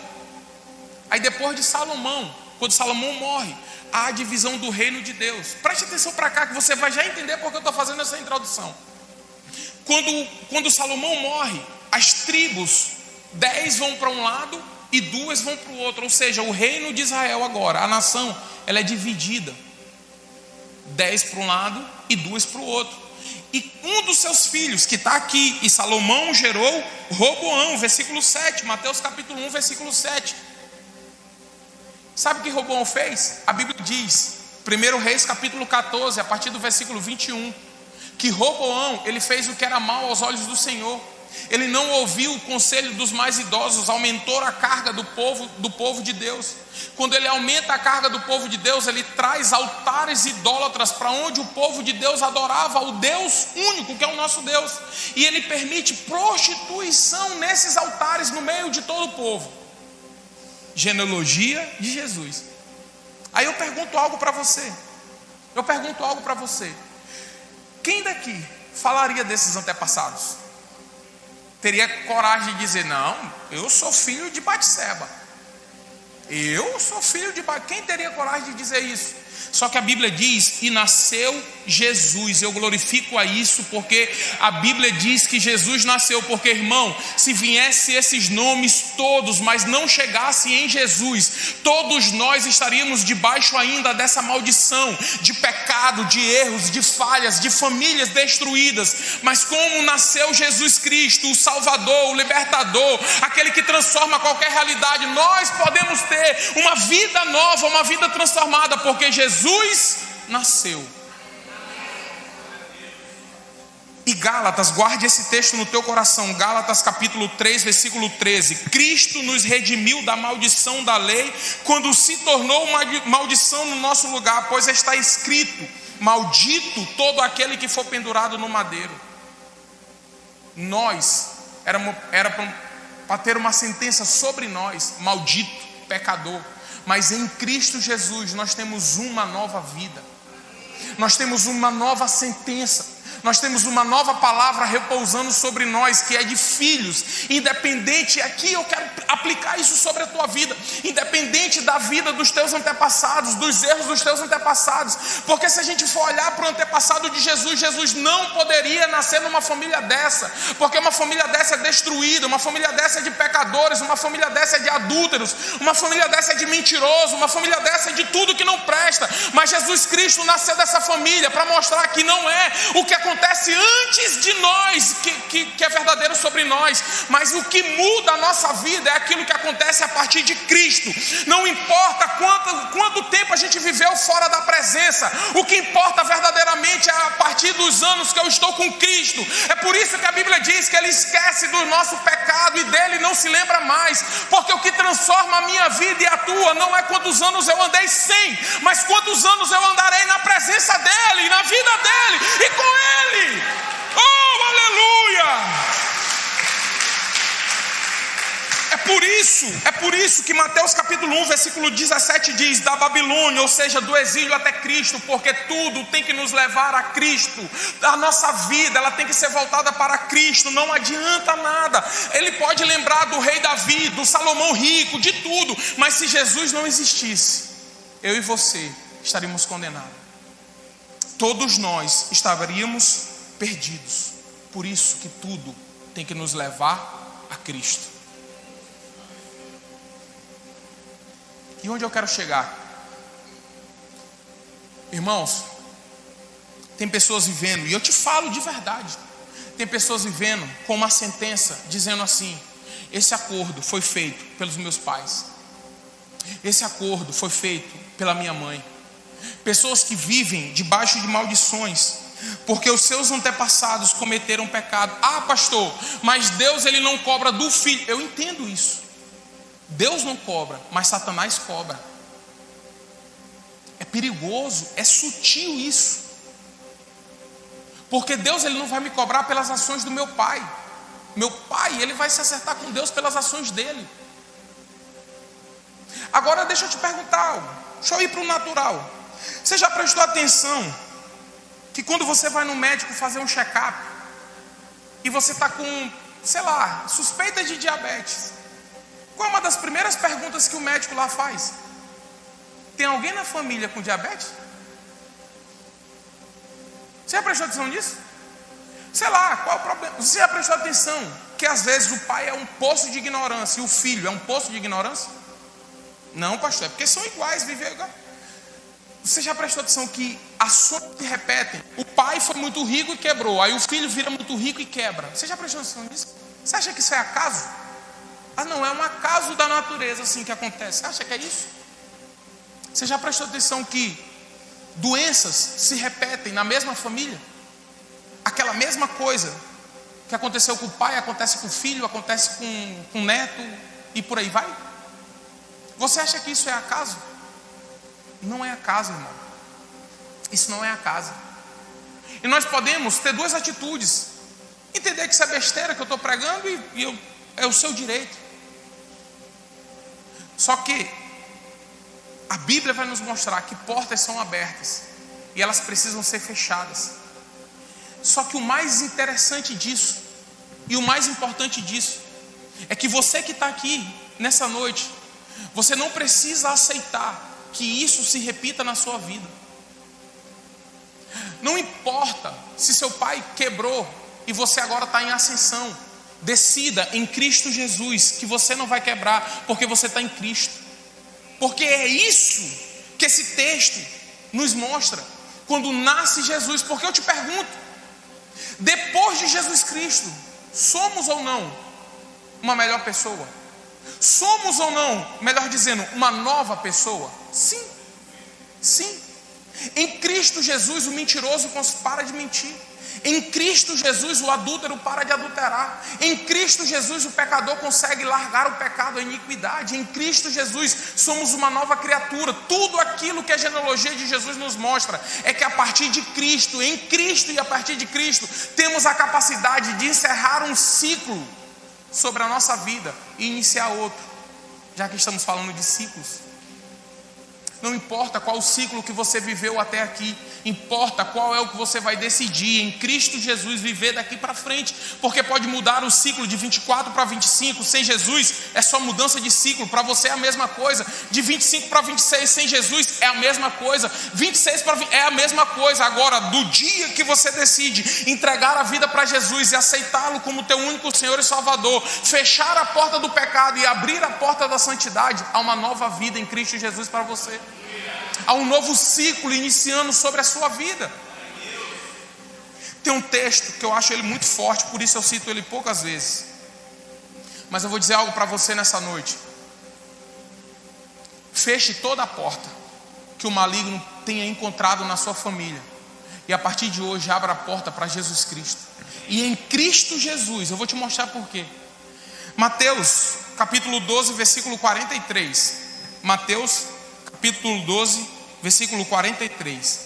Aí depois de Salomão, quando Salomão morre, há a divisão do reino de Deus. Preste atenção para cá que você vai já entender porque eu estou fazendo essa introdução. Quando Salomão morre, as tribos, 10 vão para um lado e 2 vão para o outro. Ou seja, o reino de Israel agora, a nação, ela é dividida, 10 para um lado e 2 para o outro. E um dos seus filhos, que está aqui, e Salomão gerou Roboão, versículo 7, Mateus capítulo 1, versículo 7. Sabe o que Roboão fez? A Bíblia diz, 1 Reis capítulo 14, a partir do versículo 21, que Roboão, ele fez o que era mal aos olhos do Senhor. Ele não ouviu o conselho dos mais idosos, aumentou a carga do povo de Deus. Quando ele aumenta a carga do povo de Deus, ele traz altares idólatras para onde o povo de Deus adorava o Deus único, que é o nosso Deus. E ele permite prostituição nesses altares no meio de todo o povo. Genealogia de Jesus. Aí eu pergunto algo para você. Quem daqui falaria desses antepassados? Teria coragem de dizer: não, eu sou filho de Batseba. Quem teria coragem de dizer isso? Só que a Bíblia diz: e nasceu Jesus. Eu glorifico a isso, porque a Bíblia diz que Jesus nasceu. Porque, irmão, se viesse esses nomes todos, mas não chegasse em Jesus, todos nós estaríamos debaixo ainda dessa maldição de pecado, de erros, de falhas, de famílias destruídas. Mas como nasceu Jesus Cristo, o Salvador, o Libertador, aquele que transforma qualquer realidade, nós podemos ter uma vida nova, uma vida transformada, porque Jesus nasceu. E Gálatas, guarde esse texto no teu coração, Gálatas capítulo 3, versículo 13. Cristo nos redimiu da maldição da lei, quando se tornou uma maldição no nosso lugar, pois está escrito: maldito todo aquele que for pendurado no madeiro. Nós, era para ter uma sentença sobre nós, maldito, pecador. Mas em Cristo Jesus nós temos uma nova vida, nós temos uma nova sentença, nós temos uma nova palavra repousando sobre nós, que é de filhos. Independente, aqui eu quero aplicar isso sobre a tua vida, independente da vida dos teus antepassados, dos erros dos teus antepassados. Porque se a gente for olhar para o antepassado de Jesus, Jesus não poderia nascer numa família dessa, porque uma família dessa é destruída, uma família dessa é de pecadores, uma família dessa é de adúlteros, uma família dessa é de mentiroso, uma família dessa é de tudo que não presta. Mas Jesus Cristo nasceu dessa família para mostrar que não é o que acontece antes de nós que é verdadeiro sobre nós, mas o que muda a nossa vida é aquilo que acontece a partir de Cristo. Não importa quanto tempo a gente viveu fora da presença, o que importa verdadeiramente é a partir dos anos que eu estou com Cristo. É por isso que a Bíblia diz que Ele esquece do nosso pecado e dele não se lembra mais, porque o que transforma a minha vida e a tua não é quantos anos eu andei sem, mas quantos anos eu andarei na presença dele, na vida dele e com ele. Oh, aleluia! É por isso que Mateus capítulo 1, versículo 17 diz: da Babilônia, ou seja, do exílio até Cristo, porque tudo tem que nos levar a Cristo. A nossa vida, ela tem que ser voltada para Cristo, não adianta nada. Ele pode lembrar do rei Davi, do Salomão rico, de tudo, mas se Jesus não existisse, eu e você estaríamos condenados. Todos nós estaríamos perdidos. Por isso que tudo tem que nos levar a Cristo. E onde eu quero chegar? Irmãos, tem pessoas vivendo, e eu te falo de verdade, tem pessoas vivendo com uma sentença dizendo assim: esse acordo foi feito pelos meus pais, esse acordo foi feito pela minha mãe. Pessoas que vivem debaixo de maldições, porque os seus antepassados cometeram pecado. Ah, pastor, mas Deus ele não cobra do filho. Eu entendo isso. Deus não cobra, mas Satanás cobra. É perigoso, é sutil isso. Porque Deus ele não vai me cobrar pelas ações do meu pai. Meu pai, ele vai se acertar com Deus pelas ações dele. Agora deixa eu te perguntar algo. Deixa eu ir para o natural. Você já prestou atenção que quando você vai no médico fazer um check-up e você está com, sei lá, suspeita de diabetes, qual é uma das primeiras perguntas que o médico lá faz? Tem alguém na família com diabetes? Você já prestou atenção nisso? Sei lá, qual é o problema? Você já prestou atenção que às vezes o pai é um poço de ignorância e o filho é um poço de ignorância? Não, pastor, é porque são iguais, vivem igual. Você já prestou atenção que ações se repetem? O pai foi muito rico e quebrou, aí o filho vira muito rico e quebra. Você já prestou atenção nisso? Você acha que isso é acaso? Ah, não, é um acaso da natureza assim que acontece. Você acha que é isso? Você já prestou atenção que doenças se repetem na mesma família? Aquela mesma coisa que aconteceu com o pai, acontece com o filho, acontece com o neto e por aí vai? Você acha que isso é acaso? Não é acaso, irmão. Isso não é acaso. E nós podemos ter duas atitudes: entender que isso é besteira que eu estou pregando e é o seu direito. Só que a Bíblia vai nos mostrar que portas são abertas e elas precisam ser fechadas. Só que o mais interessante disso e o mais importante disso é que você que está aqui nessa noite, você não precisa aceitar que isso se repita na sua vida. Não importa se seu pai quebrou e você agora está em ascensão. Decida em Cristo Jesus que você não vai quebrar, porque você está em Cristo. Porque é isso que esse texto nos mostra quando nasce Jesus. Porque eu te pergunto, depois de Jesus Cristo, somos ou não uma melhor pessoa? Somos ou não, melhor dizendo, uma nova pessoa? Sim, sim. Em Cristo Jesus o mentiroso para de mentir. Em Cristo Jesus o adúltero para de adulterar. Em Cristo Jesus o pecador consegue largar o pecado, a iniquidade. Em Cristo Jesus somos uma nova criatura. Tudo aquilo que a genealogia de Jesus nos mostra é que a partir de Cristo, em Cristo e a partir de Cristo, temos a capacidade de encerrar um ciclo sobre a nossa vida e iniciar outro. Já que estamos falando de ciclos, não importa qual o ciclo que você viveu até aqui, importa qual é o que você vai decidir em Cristo Jesus viver daqui para frente, porque pode mudar o ciclo de 24 para 25, sem Jesus é só mudança de ciclo. Para você é a mesma coisa, de 25 para 26 sem Jesus é a mesma coisa, 26 para 20 é a mesma coisa. Agora, do dia que você decide entregar a vida para Jesus e aceitá-lo como teu único Senhor e Salvador, fechar a porta do pecado e abrir a porta da santidade, há uma nova vida em Cristo Jesus para você. Há um novo ciclo iniciando sobre a sua vida. Tem um texto que eu acho ele muito forte, por isso eu cito ele poucas vezes. Mas eu vou dizer algo para você nessa noite. Feche toda a porta que o maligno tenha encontrado na sua família. E a partir de hoje abra a porta para Jesus Cristo. E em Cristo Jesus, eu vou te mostrar por quê. Mateus capítulo 12, versículo 43. Mateus capítulo 12, versículo 43.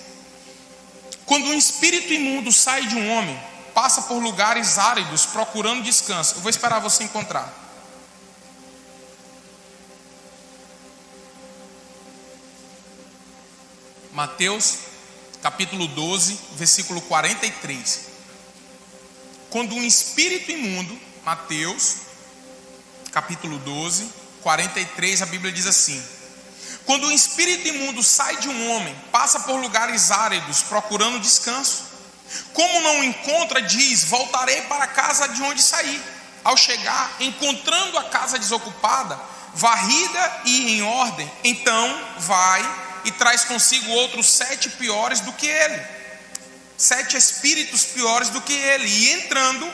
Quando um espírito imundo sai de um homem, passa por lugares áridos procurando descanso. Eu vou esperar você encontrar. Mateus capítulo 12, versículo 43. Quando um espírito imundo, Mateus capítulo 12, 43, a Bíblia diz assim: quando um espírito imundo sai de um homem, passa por lugares áridos procurando descanso. Como não encontra, diz: voltarei para a casa de onde saí. Ao chegar, encontrando a casa desocupada, varrida e em ordem, então vai e traz consigo outros 7 piores do que ele, 7 espíritos piores do que ele, e entrando,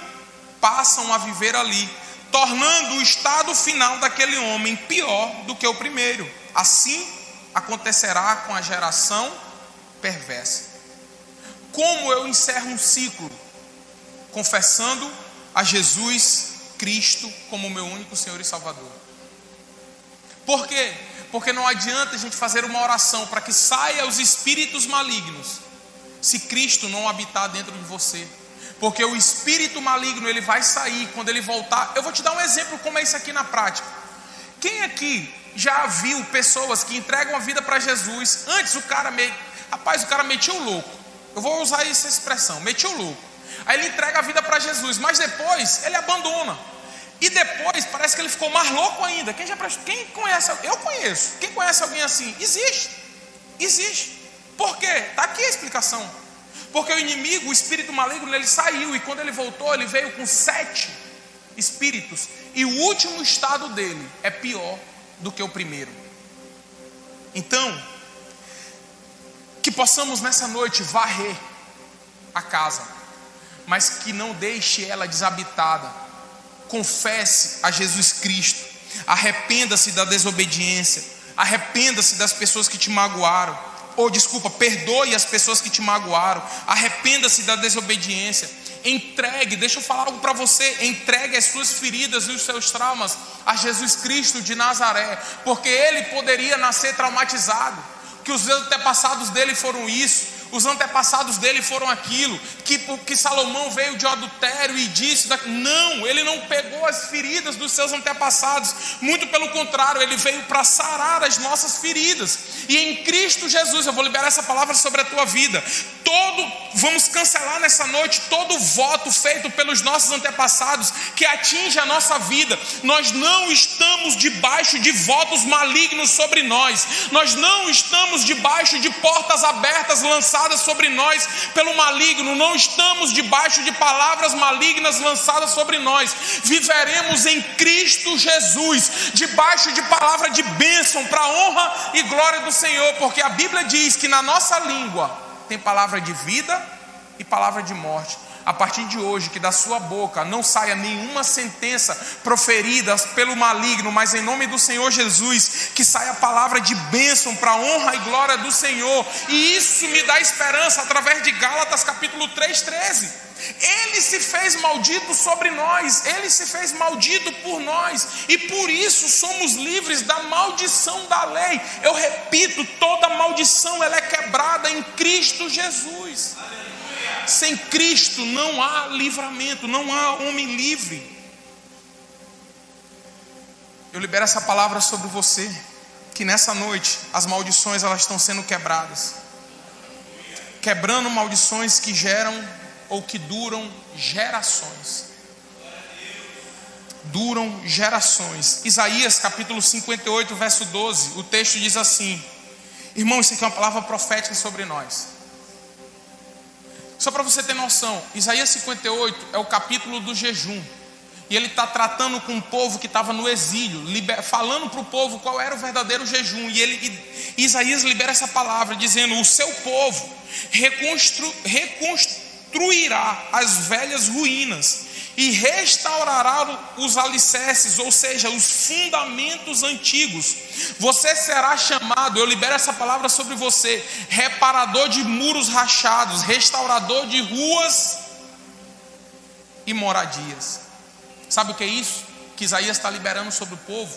passam a viver ali, tornando o estado final daquele homem pior do que o primeiro. Assim acontecerá com a geração perversa. Como eu encerro um ciclo? Confessando a Jesus Cristo como meu único Senhor e Salvador. Por quê? Porque não adianta a gente fazer uma oração para que saia os espíritos malignos, se Cristo não habitar dentro de você. Porque o espírito maligno, ele vai sair quando ele voltar. Eu vou te dar um exemplo como é isso aqui na prática. Quem aqui já viu pessoas que entregam a vida para Jesus? Antes o cara metia o louco. Eu vou usar essa expressão, metia o louco. Aí ele entrega a vida para Jesus, mas depois ele abandona. E depois parece que ele ficou mais louco ainda. Quem conhece? Eu conheço. Quem conhece alguém assim? Existe. Por quê? Está aqui a explicação. Porque o inimigo, o espírito maligno, ele saiu. E quando ele voltou, ele veio com 7 espíritos. E o último estado dele é pior do que o primeiro. Então, que possamos nessa noite varrer a casa, mas que não deixe ela desabitada. Confesse a Jesus Cristo, arrependa-se da desobediência, arrependa-se das pessoas que te magoaram, perdoe as pessoas que te magoaram, arrependa-se da desobediência, entregue, deixa eu falar algo para você, entregue as suas feridas e os seus traumas a Jesus Cristo de Nazaré, porque ele poderia nascer traumatizado, que os antepassados dele foram isso, os antepassados dele foram aquilo, que Salomão veio de adultério e disse, não, ele não pegou as feridas dos seus antepassados, muito pelo contrário, ele veio para sarar as nossas feridas. E em Cristo Jesus, eu vou liberar essa palavra sobre a tua vida, vamos cancelar nessa noite todo voto feito pelos nossos antepassados que atinge a nossa vida. Nós não estamos debaixo de votos malignos sobre nós, nós não estamos debaixo de portas abertas lançadas sobre nós pelo maligno, não estamos debaixo de palavras malignas lançadas sobre nós. Viveremos em Cristo Jesus, debaixo de palavra de bênção para a honra e glória do Senhor, porque a Bíblia diz que na nossa língua tem palavra de vida e palavra de morte. A partir de hoje, que da sua boca não saia nenhuma sentença proferida pelo maligno, mas em nome do Senhor Jesus, que saia a palavra de bênção para a honra e glória do Senhor. E isso me dá esperança através de Gálatas capítulo 3:13. Ele se fez maldito sobre nós, ele se fez maldito por nós, e por isso somos livres da maldição da lei. Eu repito, toda maldição ela é quebrada em Cristo Jesus. Sem Cristo não há livramento, não há homem livre. Eu libero essa palavra sobre você, que nessa noite as maldições elas estão sendo quebradas, quebrando maldições que geram ou que duram gerações. Duram gerações. Isaías capítulo 58 verso 12, o texto diz assim, irmão, isso aqui é uma palavra profética sobre nós. Só para você ter noção, Isaías 58 é o capítulo do jejum. E ele está tratando com um povo que estava no exílio, falando para o povo qual era o verdadeiro jejum. E Isaías libera essa palavra, dizendo, o seu povo reconstruirá as velhas ruínas e restaurará os alicerces, ou seja, os fundamentos antigos. Você será chamado, eu libero essa palavra sobre você, reparador de muros rachados, restaurador de ruas e moradias. Sabe o que é isso que Isaías está liberando sobre o povo?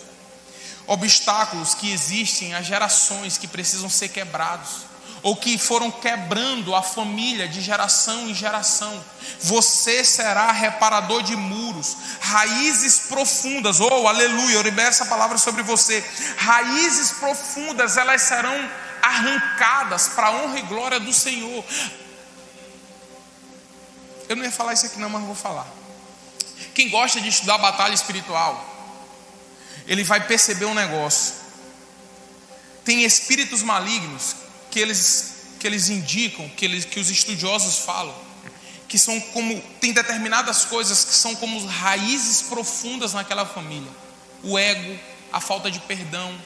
Obstáculos que existem há gerações que precisam ser quebrados, ou que foram quebrando a família de geração em geração. Você será reparador de muros, raízes profundas. Oh, aleluia, eu libero essa palavra sobre você. Raízes profundas, elas serão arrancadas para a honra e glória do Senhor. Eu não ia falar isso aqui não, mas vou falar. Quem gosta de estudar batalha espiritual, ele vai perceber um negócio. Tem espíritos malignos que eles indicam, que os estudiosos falam, que são como, tem determinadas coisas que são como raízes profundas naquela família. O ego, a falta de perdão,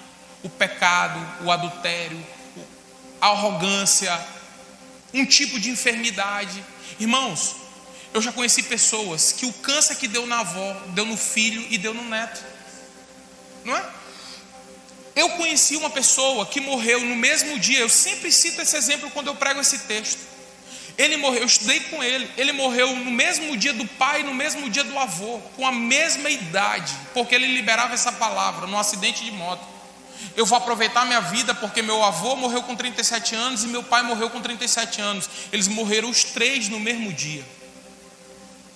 o pecado, o adultério, a arrogância, um tipo de enfermidade. Irmãos, eu já conheci pessoas que o câncer que deu na avó, deu no filho e deu no neto. Não é? Eu conheci uma pessoa que morreu no mesmo dia. Eu sempre cito esse exemplo quando eu prego esse texto. Ele morreu, eu estudei com ele. Ele morreu no mesmo dia do pai e no mesmo dia do avô, com a mesma idade, porque ele liberava essa palavra num acidente de moto. Eu vou aproveitar minha vida porque meu avô morreu com 37 anos e meu pai morreu com 37 anos. Eles morreram os três no mesmo dia.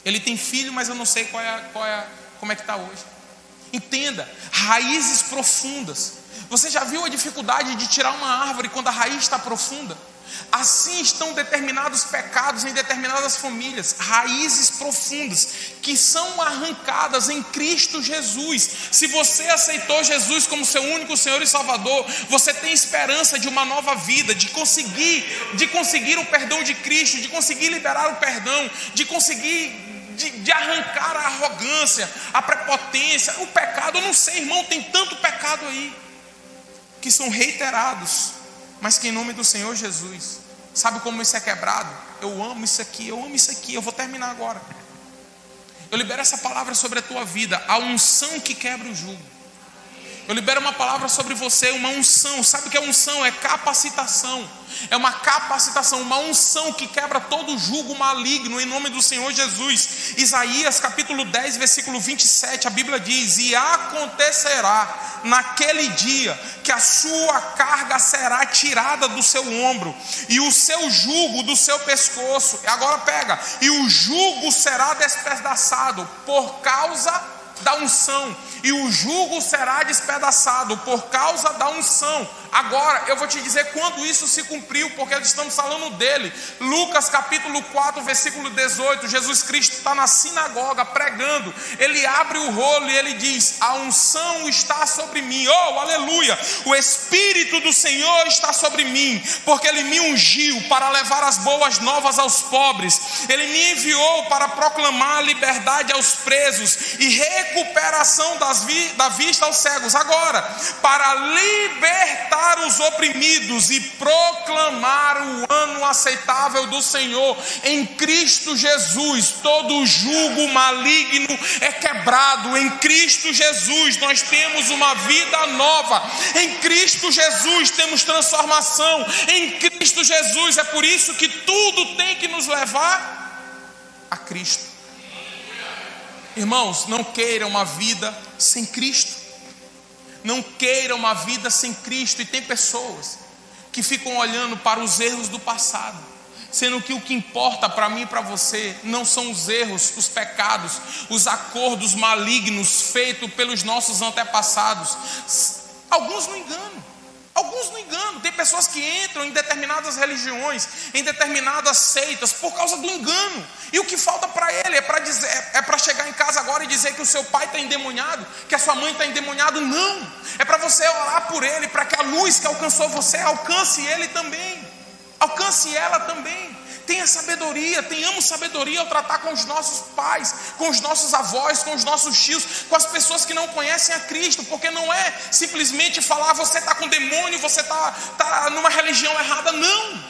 Ele tem filho, mas eu não sei como é que está hoje. Entenda, raízes profundas. Você já viu a dificuldade de tirar uma árvore quando a raiz está profunda? Assim estão determinados pecados em determinadas famílias, raízes profundas que são arrancadas em Cristo Jesus. Se você aceitou Jesus como seu único Senhor e Salvador, você tem esperança de uma nova vida, de conseguir o perdão de Cristo, de conseguir liberar o perdão, de arrancar a arrogância, a prepotência, o pecado. Eu não sei, irmão, tem tanto pecado aí que são reiterados, mas que em nome do Senhor Jesus, sabe como isso é quebrado? Eu amo isso aqui, eu vou terminar agora. Eu libero essa palavra sobre a tua vida, a unção que quebra o jugo. Eu libero uma palavra sobre você, uma unção. Sabe o que é unção? É capacitação. É uma capacitação, uma unção que quebra todo jugo maligno em nome do Senhor Jesus. Isaías capítulo 10, versículo 27, a Bíblia diz: e acontecerá naquele dia que a sua carga será tirada do seu ombro e o seu jugo do seu pescoço. Agora pega, e o jugo será despedaçado por causa da unção, e o jugo será despedaçado por causa da unção. Agora eu vou te dizer quando isso se cumpriu, porque estamos falando dele. Lucas capítulo 4, versículo 18, Jesus Cristo está na sinagoga pregando. Ele abre o rolo e ele diz: a unção está sobre mim. Oh, aleluia, o Espírito do Senhor está sobre mim, porque ele me ungiu para levar as boas novas aos pobres. Ele me enviou para proclamar a liberdade aos presos e recuperação da vista aos cegos. Agora, para libertar os oprimidos e proclamar o ano aceitável do Senhor. Em Cristo Jesus todo jugo maligno é quebrado. Em Cristo Jesus nós temos uma vida nova. Em Cristo Jesus temos transformação. Em Cristo Jesus, é por isso que tudo tem que nos levar a Cristo. Irmãos, não queiram uma vida sem Cristo. Não queiram uma vida sem Cristo. E tem pessoas que ficam olhando para os erros do passado, sendo que o que importa para mim e para você não são os erros, os pecados, os acordos malignos feitos pelos nossos antepassados. Alguns não enganam. Tem pessoas que entram em determinadas religiões, em determinadas seitas, por causa do engano. E o que falta para ele é para chegar em casa agora e dizer que o seu pai está endemoniado, que a sua mãe está endemoniado. Não, é para você orar por ele, para que a luz que alcançou você alcance ele também, alcance ela também. Tenha sabedoria, tenhamos sabedoria ao tratar com os nossos pais, com os nossos avós, com os nossos tios, com as pessoas que não conhecem a Cristo, porque não é simplesmente falar: você está com demônio, você está numa religião errada. Não,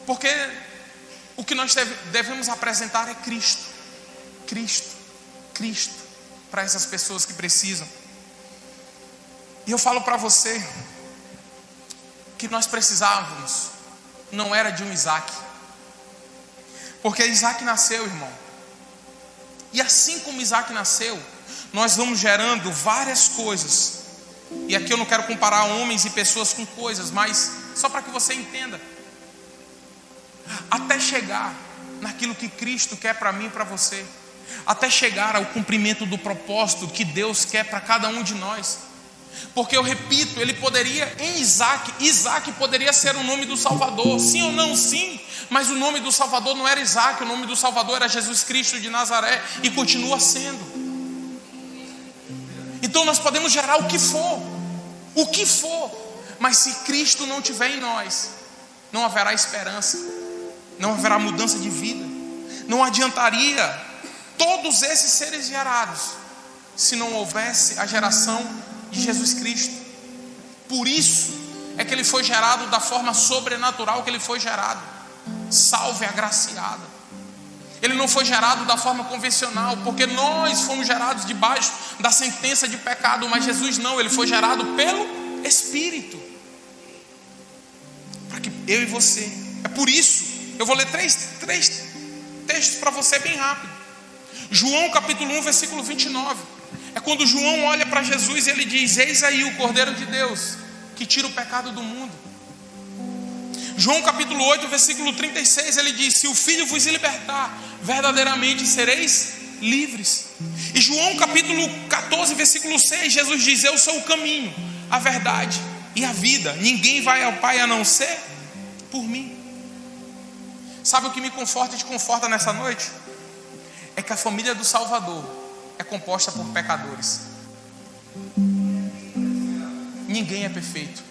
porque o que nós devemos apresentar é Cristo. Cristo, Cristo, para essas pessoas que precisam. E eu falo para você que nós precisávamos, não era de um Isaac, porque Isaac nasceu, irmão, e assim como Isaac nasceu, nós vamos gerando várias coisas. E aqui eu não quero comparar homens e pessoas com coisas, mas só para que você entenda, até chegar naquilo que Cristo quer para mim e para você, até chegar ao cumprimento do propósito que Deus quer para cada um de nós. Porque eu repito, ele poderia, em Isaac poderia ser o nome do Salvador, sim ou não? Sim, mas o nome do Salvador não era Isaac, o nome do Salvador era Jesus Cristo de Nazaré, e continua sendo. Então nós podemos gerar o que for, mas se Cristo não estiver em nós, não haverá esperança, não haverá mudança de vida. Não adiantaria todos esses seres gerados se não houvesse a geração de Jesus Cristo. Por isso é que ele foi gerado da forma sobrenatural que ele foi gerado, salvo e agraciado. Ele não foi gerado da forma convencional, porque nós fomos gerados debaixo da sentença de pecado, mas Jesus não, ele foi gerado pelo Espírito, para que eu e você, é por isso, eu vou ler três textos para você bem rápido. João capítulo 1, versículo 29, é quando João olha para Jesus e ele diz: eis aí o Cordeiro de Deus, que tira o pecado do mundo. João capítulo 8, versículo 36, ele diz: se o Filho vos libertar, verdadeiramente sereis livres. E João capítulo 14, versículo 6, Jesus diz: eu sou o caminho, a verdade e a vida, ninguém vai ao Pai a não ser por mim. Sabe o que me conforta e te conforta nessa noite? É que a família do Salvador é composta por pecadores. Ninguém é perfeito.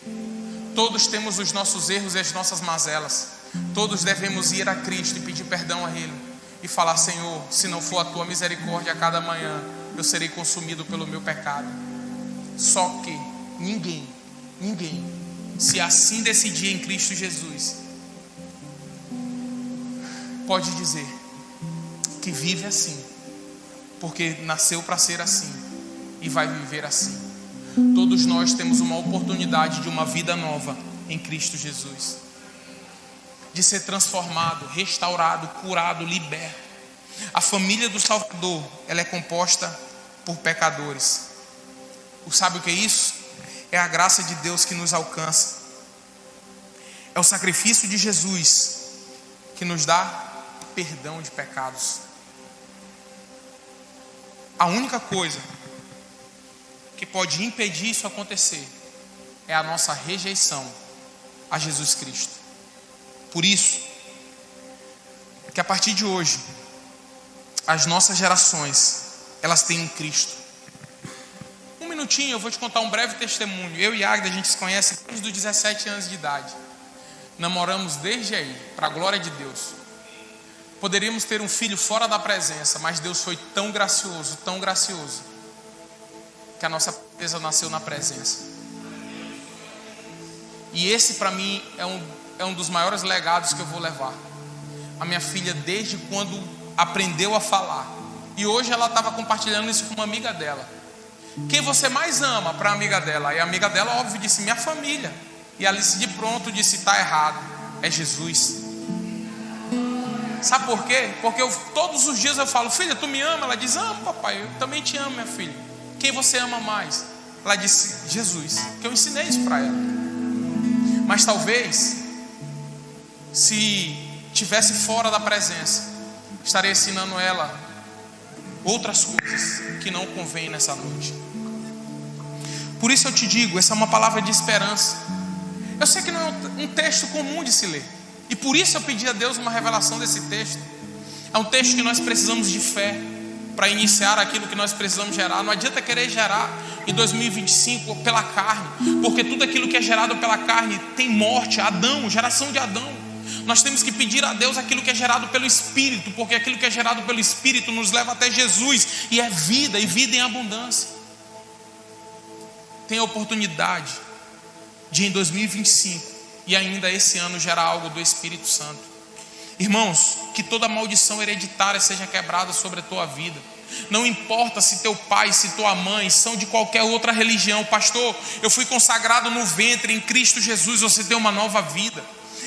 Todos temos os nossos erros e as nossas mazelas. Todos devemos ir a Cristo e pedir perdão a Ele e falar: Senhor, se não for a Tua misericórdia a cada manhã, eu serei consumido pelo meu pecado. Só que ninguém, se assim decidir em Cristo Jesus, pode dizer que vive assim, porque nasceu para ser assim e vai viver assim. Todos nós temos uma oportunidade de uma vida nova em Cristo Jesus, de ser transformado, restaurado, curado, liberto. A família do Salvador, ela é composta por pecadores. Sabe o que é isso? É a graça de Deus que nos alcança. É o sacrifício de Jesus que nos dá perdão de pecados. A única coisa que pode impedir isso acontecer é a nossa rejeição a Jesus Cristo. Por isso que a partir de hoje as nossas gerações, elas têm um Cristo. Um minutinho, eu vou te contar um breve testemunho. Eu e Agda, a gente se conhece desde os 17 anos de idade. Namoramos desde aí, para a glória de Deus. Poderíamos ter um filho fora da presença, mas Deus foi tão gracioso, que a nossa princesa nasceu na presença. E esse para mim é um dos maiores legados que eu vou levar. A minha filha, desde quando aprendeu a falar, e hoje ela estava compartilhando isso com uma amiga dela: quem você mais ama, para a amiga dela? E a amiga dela, óbvio, disse: minha família. E Alice de pronto disse: está errado, é Jesus. Sabe por quê? Porque todos os dias eu falo: filha, tu me ama? Ela diz: amo, papai, eu também te amo, minha filha. Quem você ama mais? Ela disse: Jesus. Que eu ensinei isso para ela. Mas talvez, se tivesse fora da presença, estaria ensinando ela outras coisas que não convém nessa noite. Por isso eu te digo, essa é uma palavra de esperança. Eu sei que não é um texto comum de se ler, e por isso eu pedi a Deus uma revelação desse texto. É um texto que nós precisamos de fé para iniciar aquilo que nós precisamos gerar. Não adianta querer gerar em 2025 pela carne, porque tudo aquilo que é gerado pela carne tem morte. Adão, geração de Adão. Nós temos que pedir a Deus aquilo que é gerado pelo Espírito, porque aquilo que é gerado pelo Espírito nos leva até Jesus, e é vida, e vida em abundância. Tem a oportunidade de em 2025 e ainda esse ano gerar algo do Espírito Santo. Irmãos, que toda maldição hereditária seja quebrada sobre a tua vida. Não importa se teu pai, se tua mãe são de qualquer outra religião. Pastor, eu fui consagrado no ventre em Cristo Jesus, você tem uma nova vida.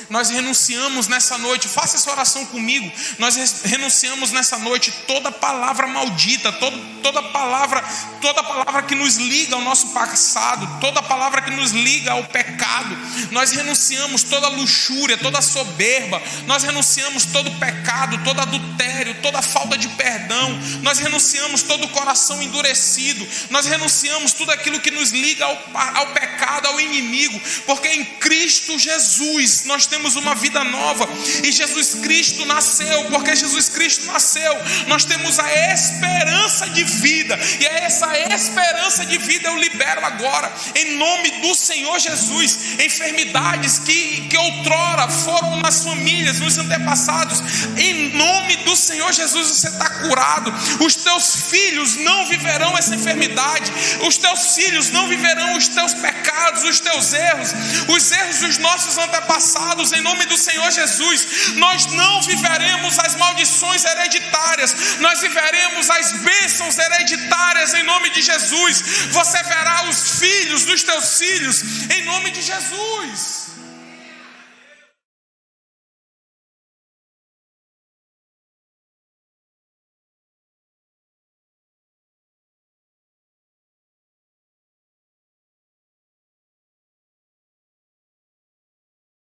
Nós renunciamos nessa noite, faça essa oração comigo. Nós renunciamos nessa noite toda palavra maldita, toda palavra que nos liga ao nosso passado, toda palavra que nos liga ao pecado. Nós renunciamos toda luxúria, toda soberba. Nós renunciamos todo pecado, todo adultério, toda falta de perdão. Nós renunciamos todo coração endurecido. Nós renunciamos tudo aquilo que nos liga ao pecado, ao inimigo. Porque em Cristo Jesus nós temos uma vida nova, e Jesus Cristo nasceu. Porque Jesus Cristo nasceu, nós temos a esperança de vida, e essa esperança de vida eu libero agora, em nome do Senhor Jesus. Enfermidades que outrora foram nas famílias, nos antepassados, em nome do Senhor Jesus você está curado. Os teus filhos não viverão essa enfermidade, os teus filhos não viverão os teus pecados, os teus erros, os erros dos nossos antepassados. Em nome do Senhor Jesus, nós não viveremos as maldições hereditárias, nós viveremos as bênçãos hereditárias em nome de Jesus. Você verá os filhos dos teus filhos em nome de Jesus.